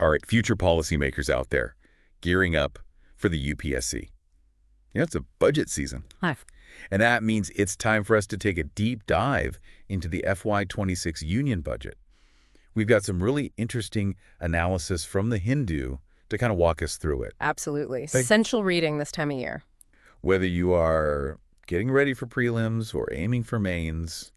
All right, future policymakers out there gearing up for the UPSC. It's a budget season. Hi. And that means it's time for us to take a deep dive into the FY26 union budget. We've got some really interesting analysis from the Hindu to kind of walk us through it. Absolutely. Essential reading this time of year. Whether you are getting ready for prelims or aiming for mains,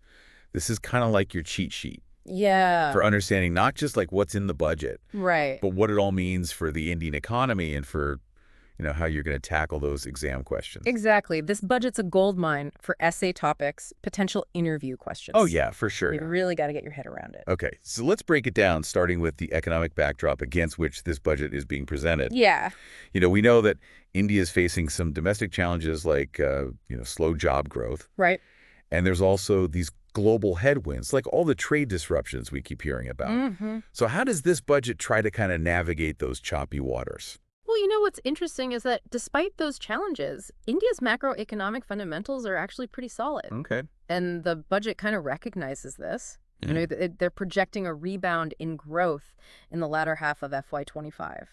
this is kind of like your cheat sheet. Yeah. For understanding not just like what's in the budget, Right. but what it all means for the Indian economy and for, how you're going to tackle those exam questions. Exactly. This budget's a goldmine for essay topics, potential interview questions. Oh, yeah, for sure. You really got to get your head around it. Okay, so let's break it down, starting with the economic backdrop against which this budget is being presented. Yeah. We know that India is facing some domestic challenges like, slow job growth. Right. And there's also these global headwinds, like all the trade disruptions we keep hearing about. Mm-hmm. So how does this budget try to kind of navigate those choppy waters? Well, what's interesting is that despite those challenges, India's macroeconomic fundamentals are actually pretty solid. Okay. And the budget kind of recognizes this. Yeah. They're projecting a rebound in growth in the latter half of FY25.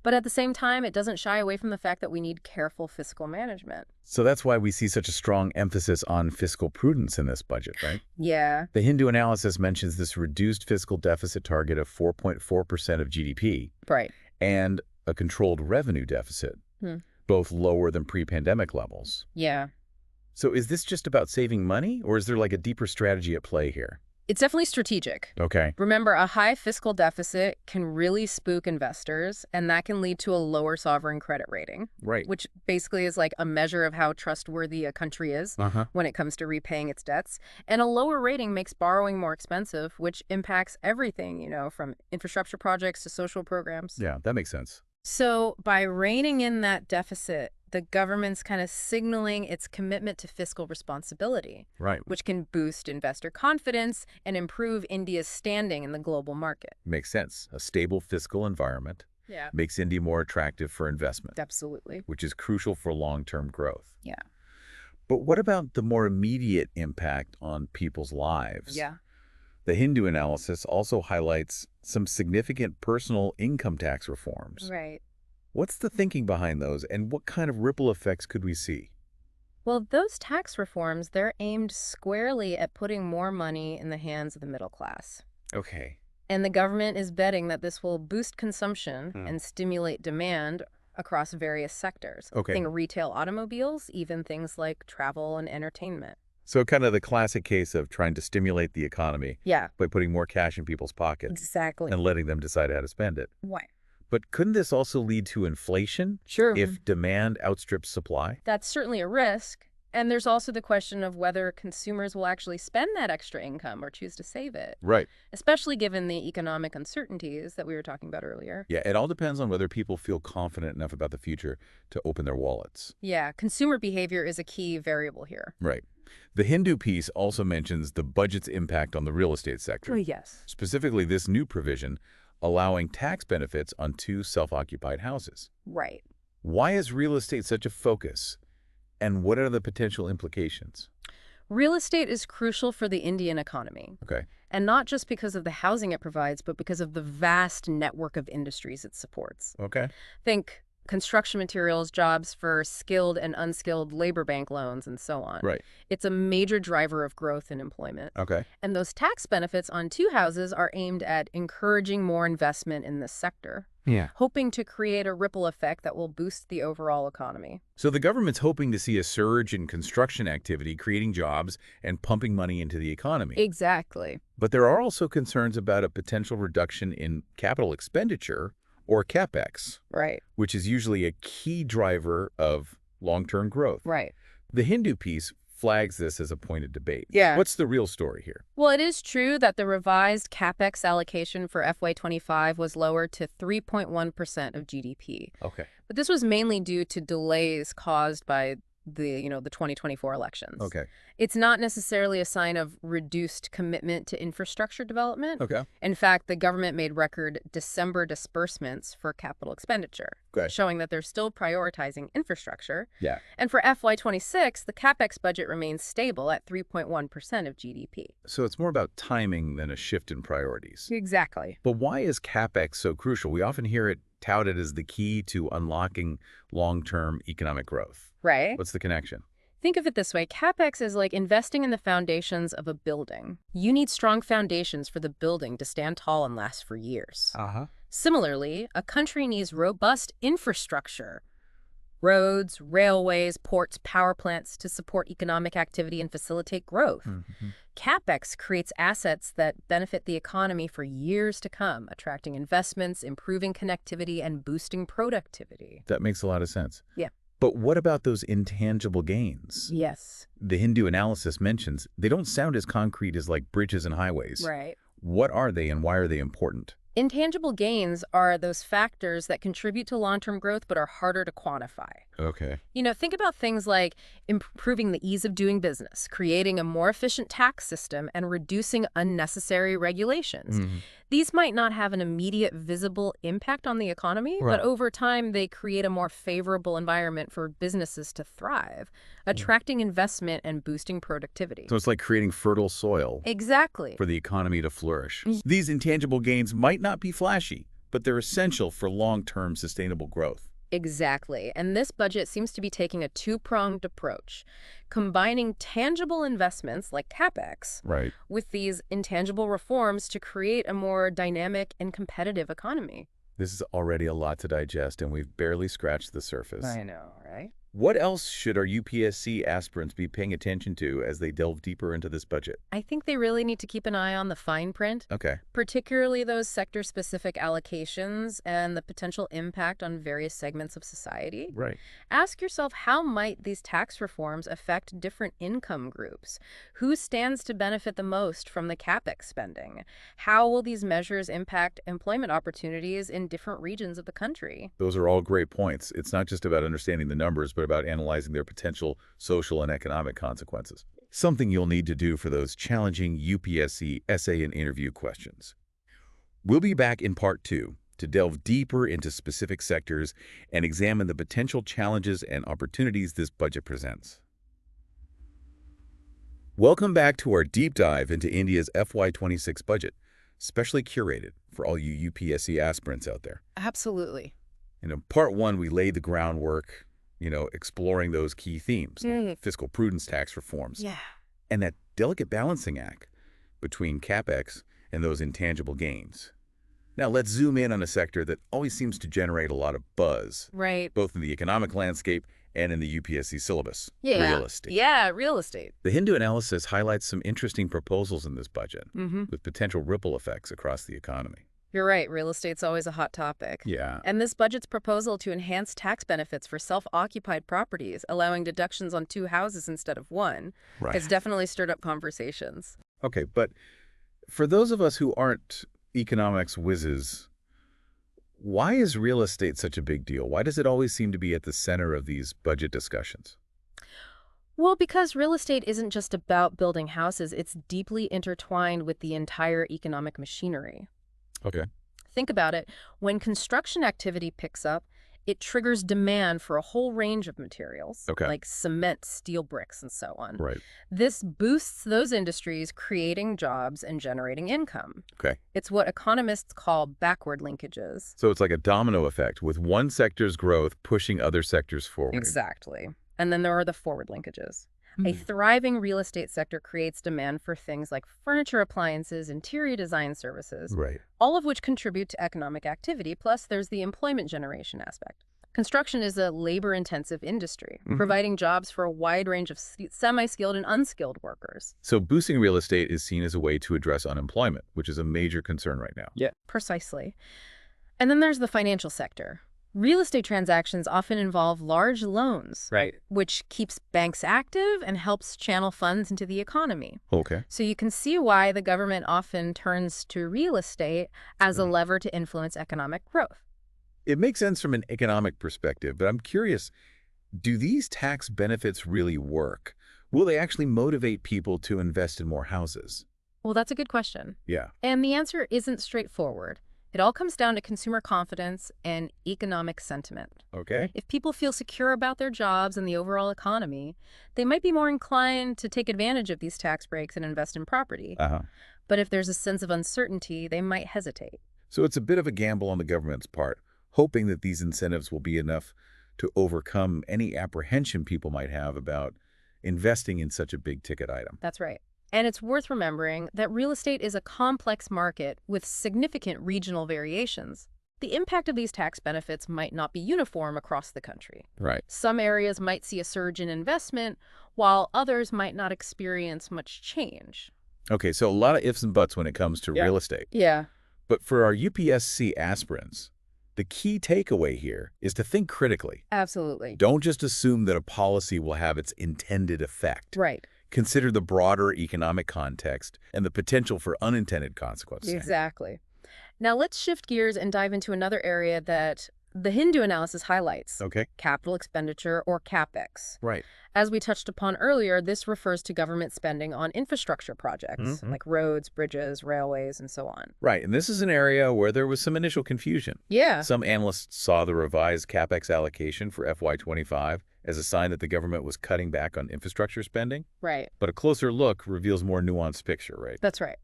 But at the same time, it doesn't shy away from the fact that we need careful fiscal management. So that's why we see such a strong emphasis on fiscal prudence in this budget, right? Yeah. The Hindu analysis mentions this reduced fiscal deficit target of 4.4% of GDP. Right. And a controlled revenue deficit, both lower than pre-pandemic levels. Yeah. So is this just about saving money, or is there like a deeper strategy at play here? It's definitely strategic. Okay. Remember, a high fiscal deficit can really spook investors, and that can lead to a lower sovereign credit rating. Right. Which basically is like a measure of how trustworthy a country is when it comes to repaying its debts. And a lower rating makes borrowing more expensive, which impacts everything, from infrastructure projects to social programs. Yeah, that makes sense. So by reining in that deficit, the government's kind of signaling its commitment to fiscal responsibility, Right. which can boost investor confidence and improve India's standing in the global market. Makes sense. A stable fiscal environment makes India more attractive for investment. Absolutely. Which is crucial for long-term growth. Yeah. But what about the more immediate impact on people's lives? Yeah. The Hindu analysis also highlights some significant personal income tax reforms. Right. What's the thinking behind those, and what kind of ripple effects could we see? Well, those tax reforms, they're aimed squarely at putting more money in the hands of the middle class. Okay. And the government is betting that this will boost consumption and stimulate demand across various sectors. Okay. Think retail automobiles, even things like travel and entertainment. So kind of the classic case of trying to stimulate the economy by putting more cash in people's pockets. Exactly. And letting them decide how to spend it. Why? But couldn't this also lead to inflation? Sure. If demand outstrips supply? That's certainly a risk. And there's also the question of whether consumers will actually spend that extra income or choose to save it. Right. Especially given the economic uncertainties that we were talking about earlier. Yeah, it all depends on whether people feel confident enough about the future to open their wallets. Yeah, consumer behavior is a key variable here. Right. The Hindu piece also mentions the budget's impact on the real estate sector. Oh, yes. Specifically, this new provision allowing tax benefits on 2 self-occupied houses. Right. Why is real estate such a focus? And what are the potential implications? Real estate is crucial for the Indian economy. Okay. And not just because of the housing it provides, but because of the vast network of industries it supports. Okay. Think construction materials, jobs for skilled and unskilled labor bank loans, and so on. Right. It's a major driver of growth and employment. Okay. And those tax benefits on 2 houses are aimed at encouraging more investment in this sector. Yeah. Hoping to create a ripple effect that will boost the overall economy. So the government's hoping to see a surge in construction activity, creating jobs and pumping money into the economy. Exactly. But there are also concerns about a potential reduction in capital expenditure, or CapEx, Right. which is usually a key driver of long-term growth. Right. The Hindu piece flags this as a point of debate. Yeah. What's the real story here? Well, it is true that the revised CapEx allocation for FY25 was lowered to 3.1% of GDP. Okay. But this was mainly due to delays caused by the 2024 elections. Okay. It's not necessarily a sign of reduced commitment to infrastructure development. Okay. In fact, the government made record December disbursements for capital expenditure, Okay. showing that they're still prioritizing infrastructure. Yeah. And for FY26, the CapEx budget remains stable at 3.1% of GDP. So it's more about timing than a shift in priorities. Exactly. But why is CapEx so crucial? We often hear it touted as the key to unlocking long-term economic growth. Right? What's the connection? Think of it this way. CapEx is like investing in the foundations of a building. You need strong foundations for the building to stand tall and last for years. Uh-huh. Similarly, a country needs robust infrastructure. Roads, railways, ports, power plants to support economic activity and facilitate growth. Mm-hmm. CapEx creates assets that benefit the economy for years to come, attracting investments, improving connectivity, and boosting productivity. That makes a lot of sense. Yeah. But what about those intangible gains? Yes. The Hindu analysis mentions they don't sound as concrete as like bridges and highways. Right. What are they and why are they important? Intangible gains are those factors that contribute to long-term growth but are harder to quantify. Okay. Think about things like improving the ease of doing business, creating a more efficient tax system, and reducing unnecessary regulations. Mm-hmm. These might not have an immediate visible impact on the economy, Right. but over time they create a more favorable environment for businesses to thrive, attracting investment and boosting productivity. So it's like creating fertile soil Exactly. for the economy to flourish. These intangible gains might not be flashy, but they're essential for long-term sustainable growth. Exactly. And this budget seems to be taking a two-pronged approach, combining tangible investments like CapEx Right. with these intangible reforms to create a more dynamic and competitive economy. This is already a lot to digest, and we've barely scratched the surface. I know, right? What else should our UPSC aspirants be paying attention to as they delve deeper into this budget? I think they really need to keep an eye on the fine print, Okay. particularly those sector-specific allocations and the potential impact on various segments of society. Right. Ask yourself, how might these tax reforms affect different income groups? Who stands to benefit the most from the CapEx spending? How will these measures impact employment opportunities in different regions of the country? Those are all great points. It's not just about understanding the numbers, but about analyzing their potential social and economic consequences. Something you'll need to do for those challenging UPSC essay and interview questions. We'll be back in part 2 to delve deeper into specific sectors and examine the potential challenges and opportunities this budget presents. Welcome back to our deep dive into India's FY26 budget, specially curated for all you UPSC aspirants out there. Absolutely. In part 1, we laid the groundwork, exploring those key themes, like fiscal prudence, tax reforms, and that delicate balancing act between CapEx and those intangible gains. Now, let's zoom in on a sector that always seems to generate a lot of buzz, Right. both in the economic landscape and in the UPSC syllabus, Yeah. real estate. Yeah, real estate. The Hindu analysis highlights some interesting proposals in this budget, Mm-hmm. with potential ripple effects across the economy. You're right. Real estate's always a hot topic. Yeah. And this budget's proposal to enhance tax benefits for self-occupied properties, allowing deductions on 2 houses instead of 1, Right. has definitely stirred up conversations. Okay, but for those of us who aren't economics whizzes, why is real estate such a big deal? Why does it always seem to be at the center of these budget discussions? Well, because real estate isn't just about building houses, it's deeply intertwined with the entire economic machinery. Okay. Think about it. When construction activity picks up, it triggers demand for a whole range of materials, Okay. like cement, steel bricks, and so on. Right. This boosts those industries, creating jobs and generating income. Okay. It's what economists call backward linkages. So it's like a domino effect, with one sector's growth pushing other sectors forward. Exactly. And then there are the forward linkages. A thriving real estate sector creates demand for things like furniture, appliances, interior design services, Right. all of which contribute to economic activity. Plus, there's the employment generation aspect. Construction is a labor-intensive industry, providing jobs for a wide range of semi-skilled and unskilled workers. So boosting real estate is seen as a way to address unemployment, which is a major concern right now. Yeah. Precisely. And then there's the financial sector. Real estate transactions often involve large loans, Right. which keeps banks active and helps channel funds into the economy. Okay. So you can see why the government often turns to real estate as a lever to influence economic growth. It makes sense from an economic perspective, but I'm curious, Do these tax benefits really work? Will they actually motivate people to invest in more houses? Well, that's a good question. Yeah. And the answer isn't straightforward. It all comes down to consumer confidence and economic sentiment. Okay. If people feel secure about their jobs and the overall economy, they might be more inclined to take advantage of these tax breaks and invest in property. Uh-huh. But if there's a sense of uncertainty, they might hesitate. So it's a bit of a gamble on the government's part, hoping that these incentives will be enough to overcome any apprehension people might have about investing in such a big ticket item. That's right. And it's worth remembering that real estate is a complex market with significant regional variations. The impact of these tax benefits might not be uniform across the country. Right. Some areas might see a surge in investment, while others might not experience much change. Okay, so a lot of ifs and buts when it comes to real estate. Yeah. But for our UPSC aspirants, the key takeaway here is to think critically. Absolutely. Don't just assume that a policy will have its intended effect. Right. Consider the broader economic context and the potential for unintended consequences. Exactly. Now let's shift gears and dive into another area that the Hindu analysis highlights. Okay. Capital expenditure, or CapEx. Right. As we touched upon earlier, this refers to government spending on infrastructure projects, like roads, bridges, railways, and so on. Right, and this is an area where there was some initial confusion. Yeah. Some analysts saw the revised CapEx allocation for FY25 as a sign that the government was cutting back on infrastructure spending. Right. But a closer look reveals a more nuanced picture, right? That's right.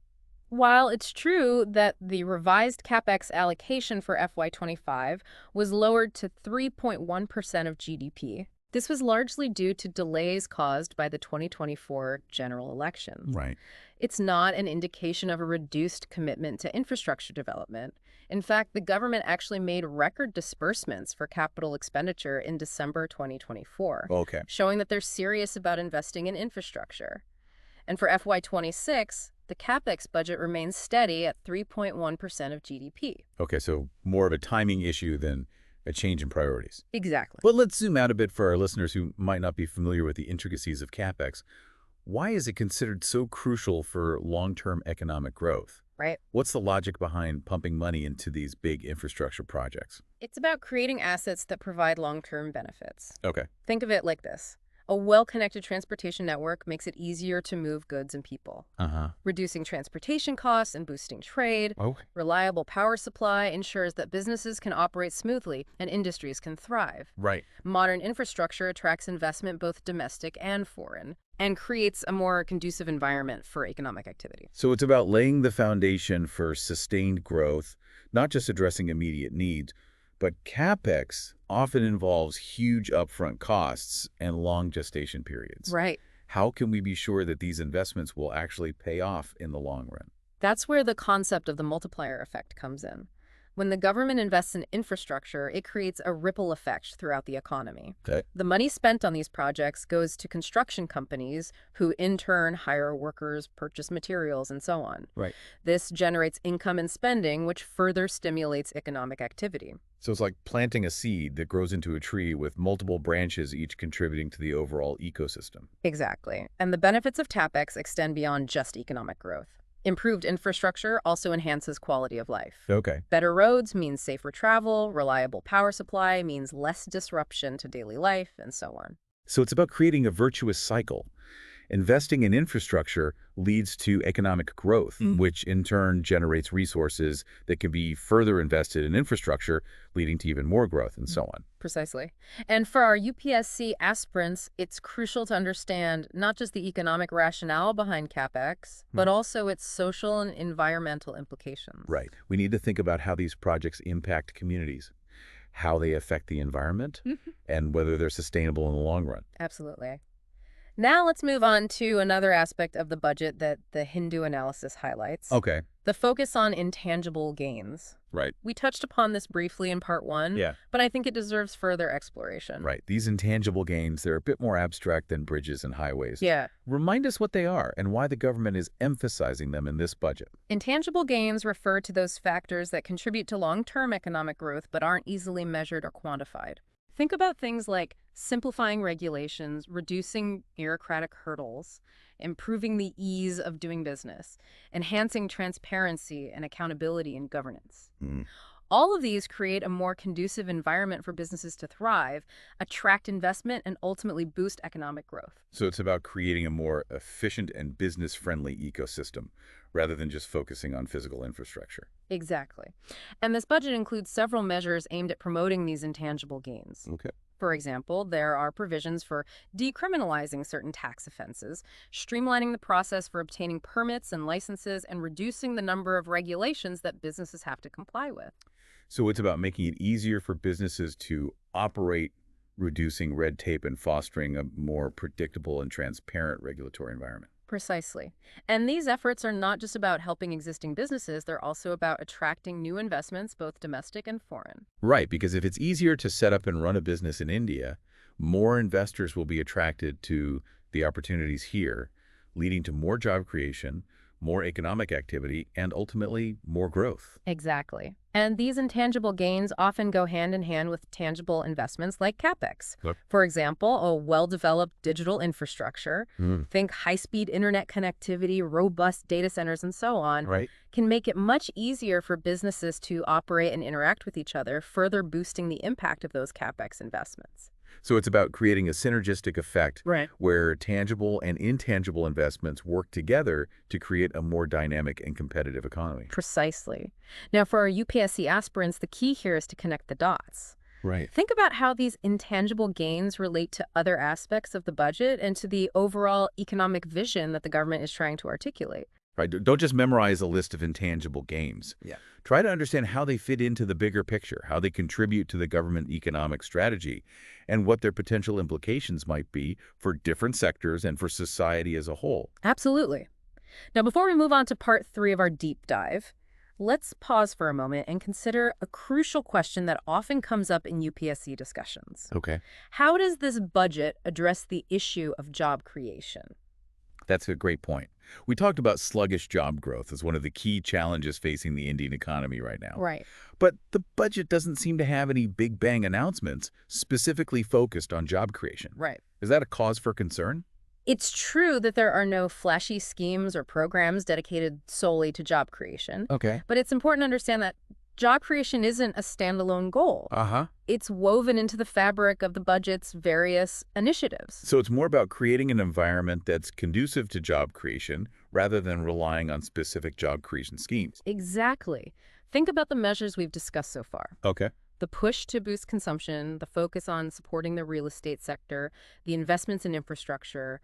While it's true that the revised CapEx allocation for FY25 was lowered to 3.1% of GDP, this was largely due to delays caused by the 2024 general election. Right. It's not an indication of a reduced commitment to infrastructure development. In fact, the government actually made record disbursements for capital expenditure in December 2024, Okay. showing that they're serious about investing in infrastructure. And for FY26, the CapEx budget remains steady at 3.1% of GDP. Okay, so more of a timing issue than a change in priorities. Exactly. But let's zoom out a bit for our listeners who might not be familiar with the intricacies of CapEx. Why is it considered so crucial for long-term economic growth? Right. What's the logic behind pumping money into these big infrastructure projects? It's about creating assets that provide long-term benefits. Okay. Think of it like this. A well-connected transportation network makes it easier to move goods and people, reducing transportation costs and boosting trade. Oh. Reliable power supply ensures that businesses can operate smoothly and industries can thrive. Right. Modern infrastructure attracts investment, both domestic and foreign, and creates a more conducive environment for economic activity. So it's about laying the foundation for sustained growth, not just addressing immediate needs, but CapEx often involves huge upfront costs and long gestation periods. Right. How can we be sure that these investments will actually pay off in the long run? That's where the concept of the multiplier effect comes in. When the government invests in infrastructure, it creates a ripple effect throughout the economy. Okay. The money spent on these projects goes to construction companies who in turn hire workers, purchase materials, and so on. Right. This generates income and spending, which further stimulates economic activity. So it's like planting a seed that grows into a tree with multiple branches, each contributing to the overall ecosystem. Exactly. And the benefits of CapEx extend beyond just economic growth. Improved infrastructure also enhances quality of life. Okay. Better roads means safer travel, reliable power supply means less disruption to daily life, and so on. So it's about creating a virtuous cycle. Investing in infrastructure leads to economic growth, which in turn generates resources that can be further invested in infrastructure, leading to even more growth and so on. Precisely. And for our UPSC aspirants, it's crucial to understand not just the economic rationale behind CapEx, but also its social and environmental implications. Right. We need to think about how these projects impact communities, how they affect the environment, and whether they're sustainable in the long run. Absolutely. Now let's move on to another aspect of the budget that the Hindu analysis highlights. Okay. The focus on intangible gains. Right. We touched upon this briefly in part one, but I think it deserves further exploration. Right. These intangible gains, they're a bit more abstract than bridges and highways. Yeah. Remind us what they are and why the government is emphasizing them in this budget. Intangible gains refer to those factors that contribute to long-term economic growth but aren't easily measured or quantified. Think about things like simplifying regulations, reducing bureaucratic hurdles, improving the ease of doing business, enhancing transparency and accountability in governance. All of these create a more conducive environment for businesses to thrive, attract investment, and ultimately boost economic growth. So it's about creating a more efficient and business-friendly ecosystem rather than just focusing on physical infrastructure. Exactly. And this budget includes several measures aimed at promoting these intangible gains. Okay. For example, there are provisions for decriminalizing certain tax offenses, streamlining the process for obtaining permits and licenses, and reducing the number of regulations that businesses have to comply with. So it's about making it easier for businesses to operate, reducing red tape and fostering a more predictable and transparent regulatory environment. Precisely. And these efforts are not just about helping existing businesses, they're also about attracting new investments, both domestic and foreign. Right, because if it's easier to set up and run a business in India, more investors will be attracted to the opportunities here, leading to more job creation, more economic activity, and ultimately more growth. Exactly. And these intangible gains often go hand in hand with tangible investments like CapEx. Yep. For example, a well-developed digital infrastructure, Mm. think high-speed internet connectivity, robust data centers, and so on, Right. can make it much easier for businesses to operate and interact with each other, further boosting the impact of those CapEx investments. So it's about creating a synergistic effect Right. where tangible and intangible investments work together to create a more dynamic and competitive economy. Precisely. Now, for our UPSC aspirants, the key here is to connect the dots. Right. Think about how these intangible gains relate to other aspects of the budget and to the overall economic vision that the government is trying to articulate. Right. Don't just memorize a list of intangible gains. Yeah. Try to understand how they fit into the bigger picture, how they contribute to the government economic strategy, and what their potential implications might be for different sectors and for society as a whole. Absolutely. Now, before we move on to part 3 of our deep dive, let's pause for a moment and consider a crucial question that often comes up in UPSC discussions. Okay. How does this budget address the issue of job creation? That's a great point. We talked about sluggish job growth as one of the key challenges facing the Indian economy right now. Right. But the budget doesn't seem to have any big bang announcements specifically focused on job creation. Right. Is that a cause for concern? It's true that there are no flashy schemes or programs dedicated solely to job creation, Okay. but it's important to understand that job creation isn't a standalone goal. Uh-huh. It's woven into the fabric of the budget's various initiatives. So it's more about creating an environment that's conducive to job creation rather than relying on specific job creation schemes. Exactly. Think about the measures we've discussed so far. Okay. The push to boost consumption, the focus on supporting the real estate sector, the investments in infrastructure,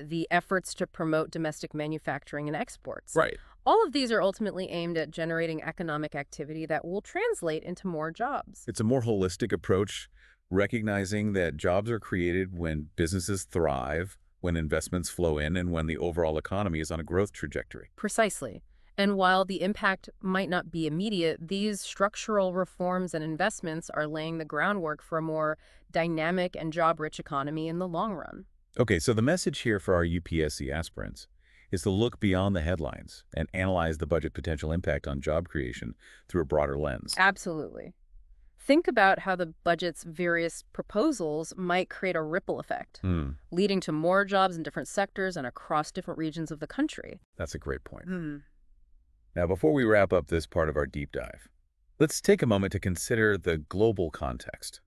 the efforts to promote domestic manufacturing and exports. Right. All of these are ultimately aimed at generating economic activity that will translate into more jobs. It's a more holistic approach, recognizing that jobs are created when businesses thrive, when investments flow in, and when the overall economy is on a growth trajectory. Precisely. And while the impact might not be immediate, these structural reforms and investments are laying the groundwork for a more dynamic and job-rich economy in the long run. Okay, so the message here for our UPSC aspirants is to look beyond the headlines and analyze the budget potential impact on job creation through a broader lens. Absolutely. Think about how the budget's various proposals might create a ripple effect, leading to more jobs in different sectors and across different regions of the country. That's a great point. Now, before we wrap up this part of our deep dive, let's take a moment to consider the global context.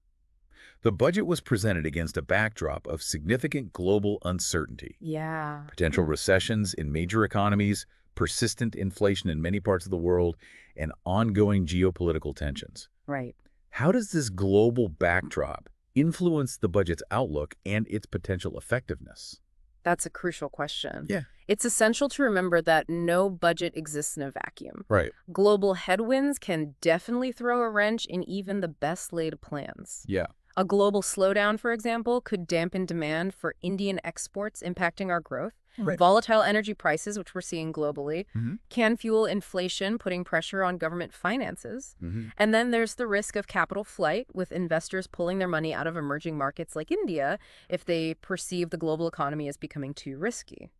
The budget was presented against a backdrop of significant global uncertainty. Yeah. Potential recessions in major economies, persistent inflation in many parts of the world, and ongoing geopolitical tensions. Right. How does this global backdrop influence the budget's outlook and its potential effectiveness? That's a crucial question. Yeah. It's essential to remember that no budget exists in a vacuum. Right. Global headwinds can definitely throw a wrench in even the best laid plans. Yeah. A global slowdown, for example, could dampen demand for Indian exports, impacting our growth. Right. Volatile energy prices, which we're seeing globally, Mm-hmm. can fuel inflation, putting pressure on government finances. Mm-hmm. And then there's the risk of capital flight, with investors pulling their money out of emerging markets like India if they perceive the global economy as becoming too risky.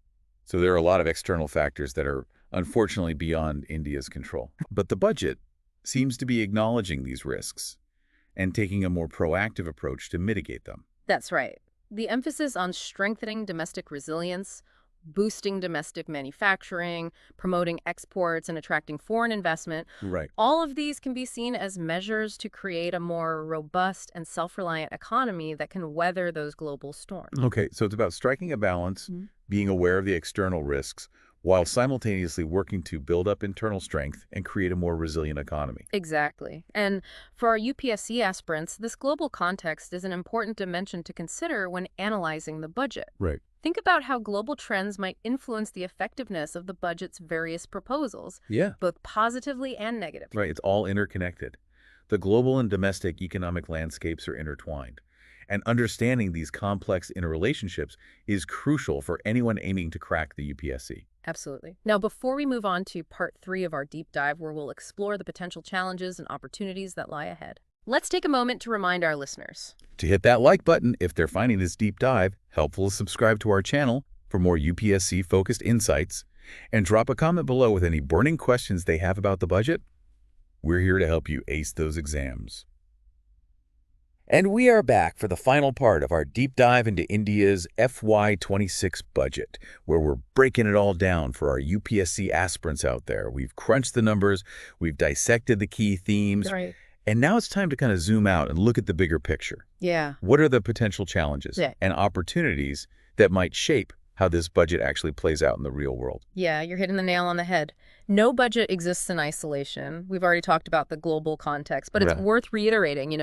So there are a lot of external factors that are unfortunately beyond India's control. But the budget seems to be acknowledging these risks and taking a more proactive approach to mitigate them. That's right. The emphasis on strengthening domestic resilience, boosting domestic manufacturing, promoting exports, and attracting foreign investment. Right. All of these can be seen as measures to create a more robust and self-reliant economy that can weather those global storms. Okay, so it's about striking a balance, Mhm. being aware of the external risks, while simultaneously working to build up internal strength and create a more resilient economy. Exactly. And for our UPSC aspirants, this global context is an important dimension to consider when analyzing the budget. Right. Think about how global trends might influence the effectiveness of the budget's various proposals, Yeah. both positively and negatively. Right, it's all interconnected. The global and domestic economic landscapes are intertwined. And understanding these complex interrelationships is crucial for anyone aiming to crack the UPSC. Absolutely. Now, before we move on to part 3 of our deep dive, where we'll explore the potential challenges and opportunities that lie ahead, let's take a moment to remind our listeners. To hit that like button if they're finding this deep dive helpful, to subscribe to our channel for more UPSC-focused insights, and drop a comment below with any burning questions they have about the budget. We're here to help you ace those exams. And we are back for the final part of our deep dive into India's FY26 budget, where we're breaking it all down for our UPSC aspirants out there. We've crunched the numbers, we've dissected the key themes, Right. and now it's time to kind of zoom out and look at the bigger picture. Yeah. What are the potential challenges Yeah. and opportunities that might shape how this budget actually plays out in the real world? Yeah, you're hitting the nail on the head. No budget exists in isolation. We've already talked about the global context, but it's Right. worth reiterating,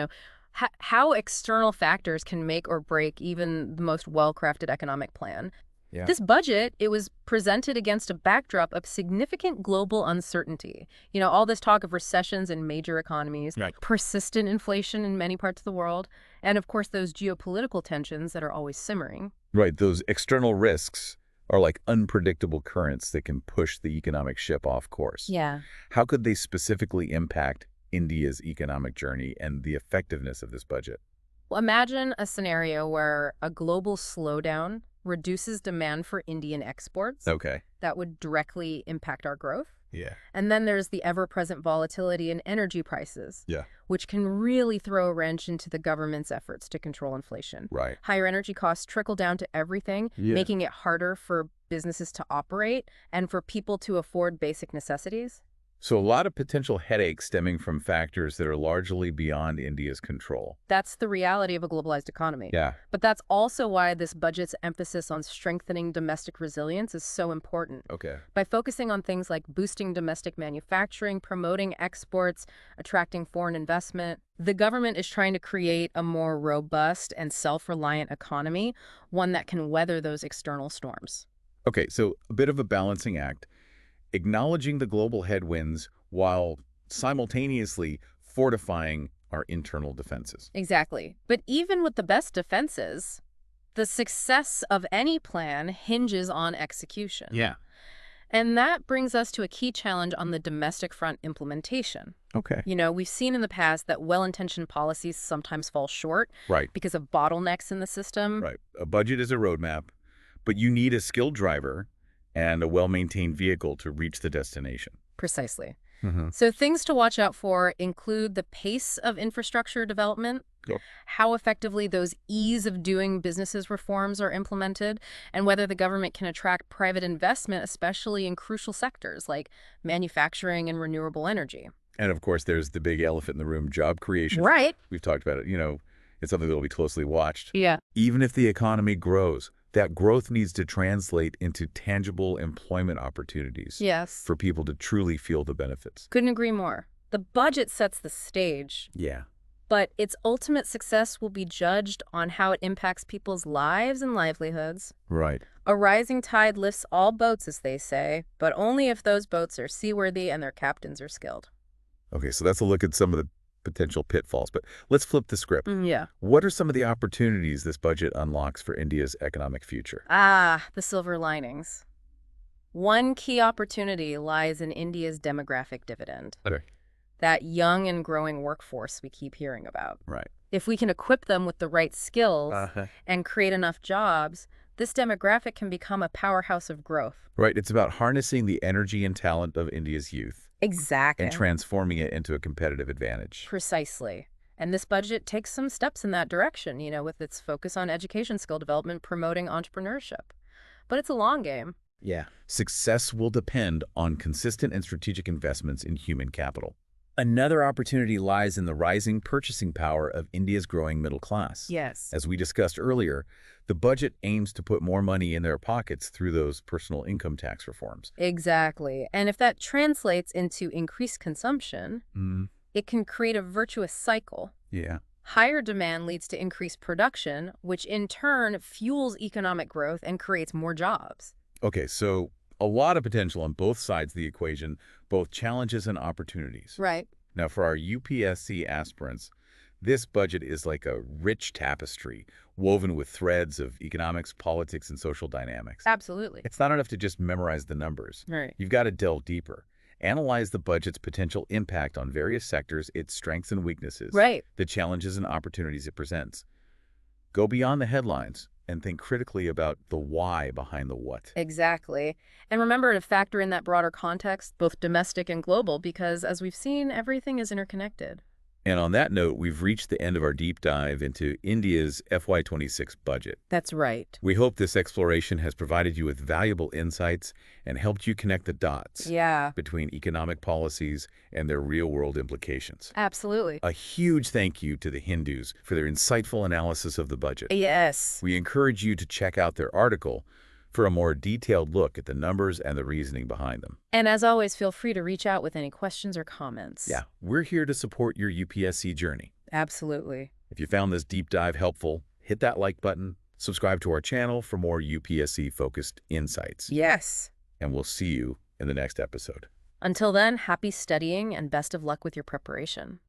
how external factors can make or break even the most well-crafted economic plan. Yeah. This budget, it was presented against a backdrop of significant global uncertainty. All this talk of recessions in major economies, Right. persistent inflation in many parts of the world, and of course those geopolitical tensions that are always simmering. Right, those external risks are like unpredictable currents that can push the economic ship off course. Yeah. How could they specifically impact India's economic journey and the effectiveness of this budget? Well, imagine a scenario where a global slowdown reduces demand for Indian exports. Okay. That would directly impact our growth. Yeah. And then there's the ever-present volatility in energy prices, Yeah. which can really throw a wrench into the government's efforts to control inflation. Right. Higher energy costs trickle down to everything, Yeah. making it harder for businesses to operate and for people to afford basic necessities. So a lot of potential headaches stemming from factors that are largely beyond India's control. That's the reality of a globalized economy. Yeah. But that's also why this budget's emphasis on strengthening domestic resilience is so important. Okay. By focusing on things like boosting domestic manufacturing, promoting exports, attracting foreign investment, the government is trying to create a more robust and self-reliant economy, one that can weather those external storms. Okay, so a bit of a balancing act, acknowledging the global headwinds while simultaneously fortifying our internal defenses. Exactly. But even with the best defenses, the success of any plan hinges on execution. Yeah. And that brings us to a key challenge on the domestic front: implementation. Okay. We've seen in the past that well-intentioned policies sometimes fall short Right. because of bottlenecks in the system. Right. A budget is a roadmap, but you need a skilled driver and a well-maintained vehicle to reach the destination. Precisely. Mm-hmm. So things to watch out for include the pace of infrastructure development, Yep. how effectively those ease of doing businesses reforms are implemented, and whether the government can attract private investment, especially in crucial sectors like manufacturing and renewable energy. And of course, there's the big elephant in the room, job creation. Right. We've talked about it. It's something that will be closely watched. Yeah. Even if the economy grows, that growth needs to translate into tangible employment opportunities Yes. for people to truly feel the benefits. Couldn't agree more. The budget sets the stage, Yeah. but its ultimate success will be judged on how it impacts people's lives and livelihoods. Right. A rising tide lifts all boats, as they say, but only if those boats are seaworthy and their captains are skilled. Okay, so that's a look at some of the potential pitfalls, but let's flip the script. Yeah. What are some of the opportunities this budget unlocks for India's economic future? The silver linings. One key opportunity lies in India's demographic dividend. Okay. That young and growing workforce we keep hearing about. Right. If we can equip them with the right skills and create enough jobs, this demographic can become a powerhouse of growth. Right. It's about harnessing the energy and talent of India's youth Exactly. and transforming it into a competitive advantage. Precisely. And this budget takes some steps in that direction, with its focus on education skill development, promoting entrepreneurship. but it's a long game. Yeah. Success will depend on consistent and strategic investments in human capital. Another opportunity lies in the rising purchasing power of India's growing middle class. Yes. As we discussed earlier, the budget aims to put more money in their pockets through those personal income tax reforms. Exactly. And if that translates into increased consumption, Mm, it can create a virtuous cycle. yeah. Higher demand leads to increased production, which in turn fuels economic growth and creates more jobs. Okay, so a lot of potential on both sides of the equation, both challenges and opportunities. Right. Now, for our UPSC aspirants, this budget is like a rich tapestry woven with threads of economics, politics, and social dynamics. Absolutely. It's not enough to just memorize the numbers. Right. You've got to delve deeper. Analyze the budget's potential impact on various sectors, its strengths and weaknesses, Right. the challenges and opportunities it presents. Go beyond the headlines and think critically about the why behind the what. Exactly. And remember to factor in that broader context, both domestic and global, because as we've seen, everything is interconnected. And on that note, we've reached the end of our deep dive into India's FY26 budget. That's right. We hope this exploration has provided you with valuable insights and helped you connect the dots Yeah, between economic policies and their real-world implications. absolutely. A huge thank you to the Hindus for their insightful analysis of the budget. Yes. We encourage you to check out their article for a more detailed look at the numbers and the reasoning behind them. And as always, feel free to reach out with any questions or comments. Yeah, we're here to support your UPSC journey. Absolutely. If you found this deep dive helpful, hit that like button, subscribe to our channel for more UPSC-focused insights, Yes. and we'll see you in the next episode. Until then, happy studying and best of luck with your preparation.